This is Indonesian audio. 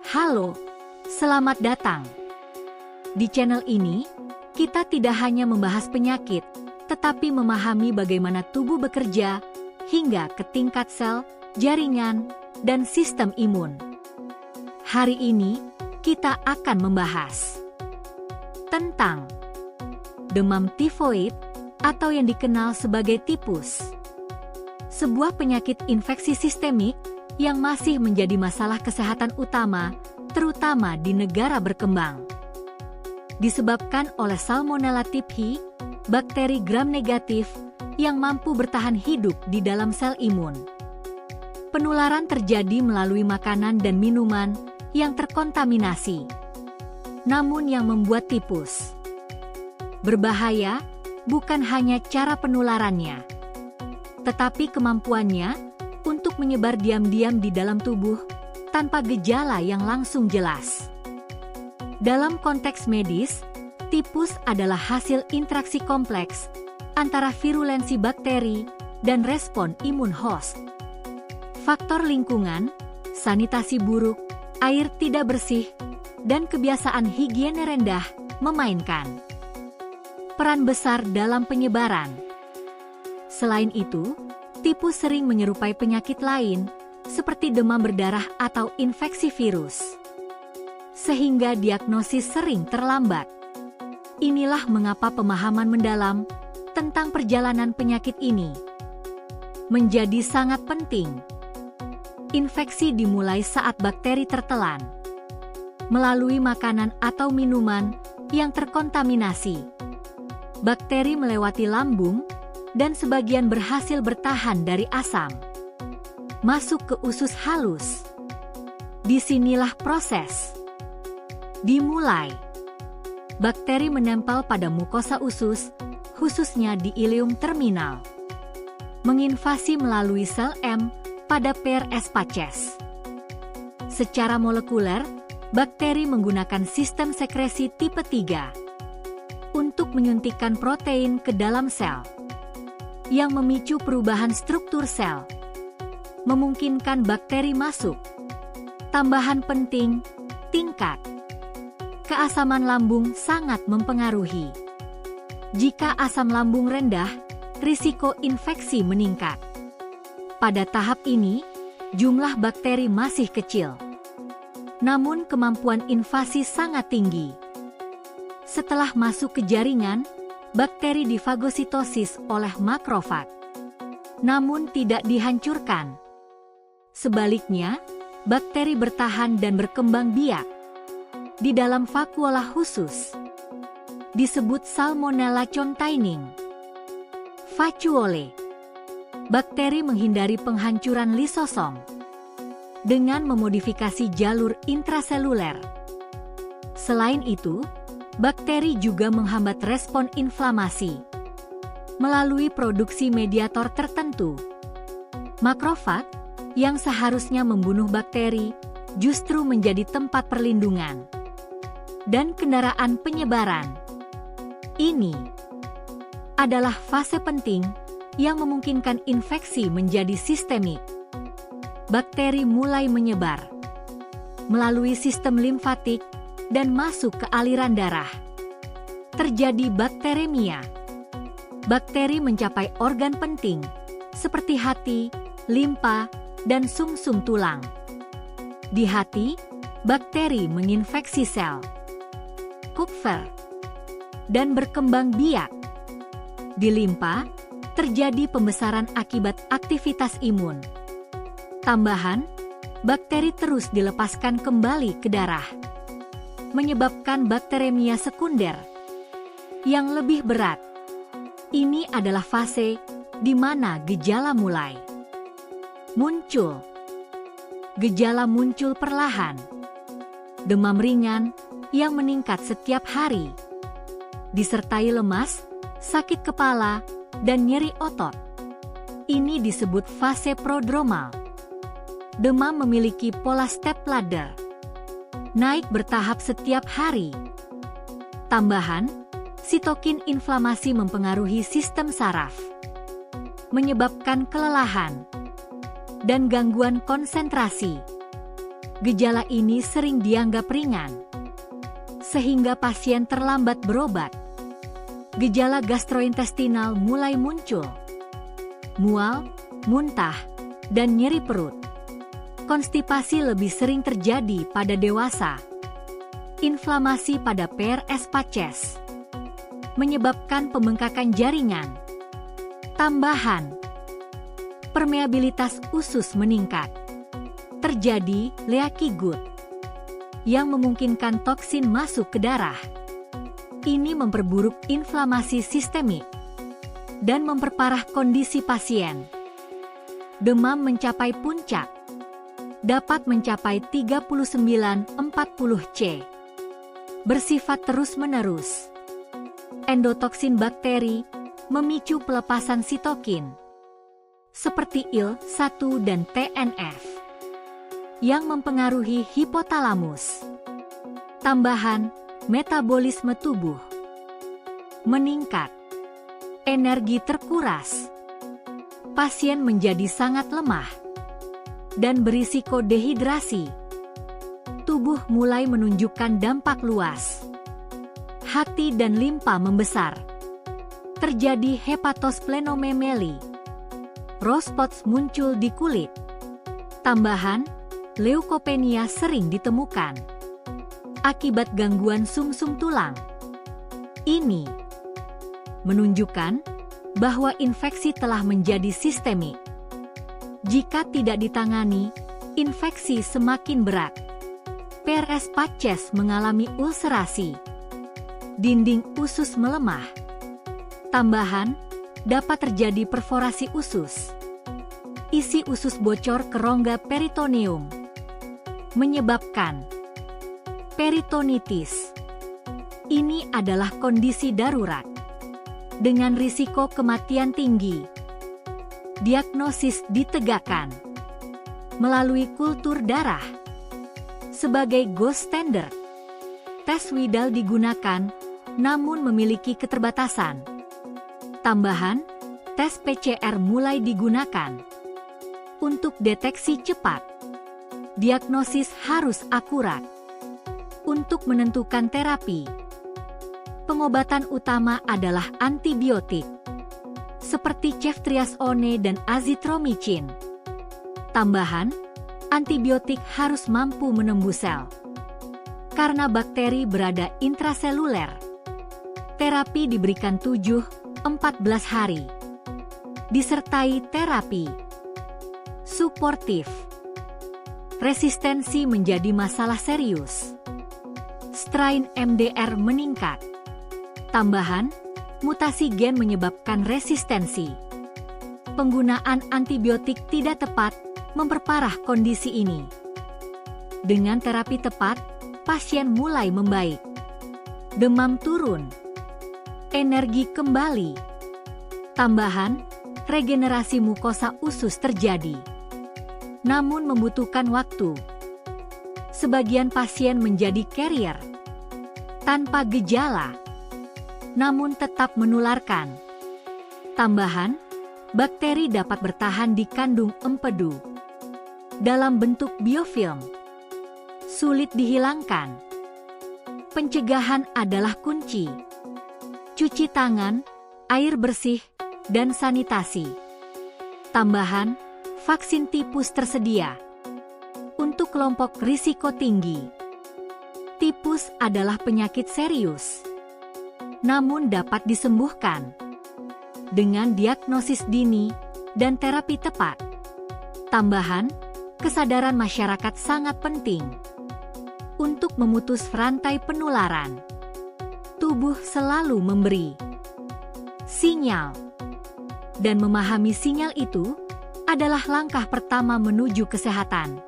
Halo, selamat datang. Di channel ini, kita tidak hanya membahas penyakit, tetapi memahami bagaimana tubuh bekerja hingga ke tingkat sel, jaringan, dan sistem imun. Hari ini, kita akan membahas tentang demam tifoid atau yang dikenal sebagai tipus. Sebuah penyakit infeksi sistemik yang masih menjadi masalah kesehatan utama, terutama di negara berkembang. Disebabkan oleh Salmonella typhi, bakteri gram negatif yang mampu bertahan hidup di dalam sel imun. Penularan terjadi melalui makanan dan minuman yang terkontaminasi. Namun yang membuat tipus berbahaya bukan hanya cara penularannya, tetapi kemampuannya untuk menyebar diam-diam di dalam tubuh tanpa gejala yang langsung jelas. Dalam konteks medis, tipus adalah hasil interaksi kompleks antara virulensi bakteri dan respon imun host. Faktor lingkungan, sanitasi buruk, air tidak bersih, dan kebiasaan higiene rendah memainkan peran besar dalam penyebaran. Selain itu, tipus sering menyerupai penyakit lain, seperti demam berdarah atau infeksi virus, sehingga diagnosis sering terlambat. Inilah mengapa pemahaman mendalam tentang perjalanan penyakit ini menjadi sangat penting. Infeksi dimulai saat bakteri tertelan melalui makanan atau minuman yang terkontaminasi. Bakteri melewati lambung dan sebagian berhasil bertahan dari asam masuk ke usus halus. Disinilah proses dimulai. Bakteri menempel pada mukosa usus, khususnya di ileum terminal, menginvasi melalui sel M pada PRS paces. Secara molekuler, bakteri menggunakan sistem sekresi tipe 3 untuk menyuntikkan protein ke dalam sel, yang memicu perubahan struktur sel, memungkinkan bakteri masuk. Tambahan penting, tingkat keasaman lambung sangat mempengaruhi. Jika asam lambung rendah, risiko infeksi meningkat. Pada tahap ini, jumlah bakteri masih kecil, namun kemampuan invasi sangat tinggi. Setelah masuk ke jaringan, bakteri difagositosis oleh makrofag, namun tidak dihancurkan. Sebaliknya, bakteri bertahan dan berkembang biak di dalam vakuola khusus, disebut Salmonella containing vacuole. Bakteri menghindari penghancuran lisosom dengan memodifikasi jalur intraseluler. Selain itu, bakteri juga menghambat respon inflamasi melalui produksi mediator tertentu. Makrofag, yang seharusnya membunuh bakteri, justru menjadi tempat perlindungan dan kendaraan penyebaran. Ini adalah fase penting yang memungkinkan infeksi menjadi sistemik. Bakteri mulai menyebar melalui sistem limfatik dan masuk ke aliran darah. Terjadi bakteremia. Bakteri mencapai organ penting, seperti hati, limpa, dan sumsum tulang. Di hati, bakteri menginfeksi sel Kupfer dan berkembang biak. Di limpa, terjadi pembesaran akibat aktivitas imun. Tambahan, bakteri terus dilepaskan kembali ke darah, menyebabkan bakteremia sekunder yang lebih berat. Ini adalah fase di mana gejala mulai muncul. Gejala muncul perlahan. Demam ringan yang meningkat setiap hari, disertai lemas, sakit kepala, dan nyeri otot. Ini disebut fase prodromal. Demam memiliki pola step ladder, naik bertahap setiap hari. Tambahan, sitokin inflamasi mempengaruhi sistem saraf, menyebabkan kelelahan dan gangguan konsentrasi. Gejala ini sering dianggap ringan, sehingga pasien terlambat berobat. Gejala gastrointestinal mulai muncul: mual, muntah, dan nyeri perut. Konstipasi lebih sering terjadi pada dewasa. Inflamasi pada PRS Paces menyebabkan pembengkakan jaringan. Tambahan, permeabilitas usus meningkat. Terjadi leaky gut yang memungkinkan toksin masuk ke darah. Ini memperburuk inflamasi sistemik dan memperparah kondisi pasien. Demam mencapai puncak, dapat mencapai 39-40 C. Bersifat terus-menerus. Endotoksin bakteri memicu pelepasan sitokin seperti IL-1 dan TNF yang mempengaruhi hipotalamus. Tambahan, metabolisme tubuh meningkat, energi terkuras, pasien menjadi sangat lemah, dan berisiko dehidrasi. Tubuh mulai menunjukkan dampak luas. Hati dan limpa membesar. Terjadi hepatosplenomegaly. Rose spots muncul di kulit. Tambahan, leukopenia sering ditemukan akibat gangguan sumsum tulang. Ini menunjukkan bahwa infeksi telah menjadi sistemik. Jika tidak ditangani, infeksi semakin berat. PRS Paces mengalami ulserasi. Dinding usus melemah. Tambahan, dapat terjadi perforasi usus. Isi usus bocor ke rongga peritoneum, menyebabkan peritonitis. Ini adalah kondisi darurat dengan risiko kematian tinggi. Diagnosis ditegakkan melalui kultur darah. Sebagai gold standard, tes Widal digunakan namun memiliki keterbatasan. Tambahan, tes PCR mulai digunakan untuk deteksi cepat. Diagnosis harus akurat. Untuk menentukan terapi, pengobatan utama adalah antibiotik seperti ceftriaxone dan azithromycin. Tambahan, antibiotik harus mampu menembus sel. Karena bakteri berada intraseluler, terapi diberikan 7-14 hari. Disertai terapi suportif. Resistensi menjadi masalah serius. Strain MDR meningkat. Tambahan, mutasi gen menyebabkan resistensi. Penggunaan antibiotik tidak tepat memperparah kondisi ini. Dengan terapi tepat, pasien mulai membaik. Demam turun. Energi kembali. Tambahan, regenerasi mukosa usus terjadi, namun membutuhkan waktu. Sebagian pasien menjadi carrier tanpa gejala, namun tetap menularkan. Tambahan, bakteri dapat bertahan di kandung empedu dalam bentuk biofilm, sulit dihilangkan. Pencegahan adalah kunci. Cuci tangan, air bersih, dan sanitasi. Tambahan, vaksin tipus tersedia untuk kelompok risiko tinggi. Tipus adalah penyakit serius, namun dapat disembuhkan dengan diagnosis dini dan terapi tepat. Tambahan, kesadaran masyarakat sangat penting untuk memutus rantai penularan. Tubuh selalu memberi sinyal, dan memahami sinyal itu adalah langkah pertama menuju kesehatan.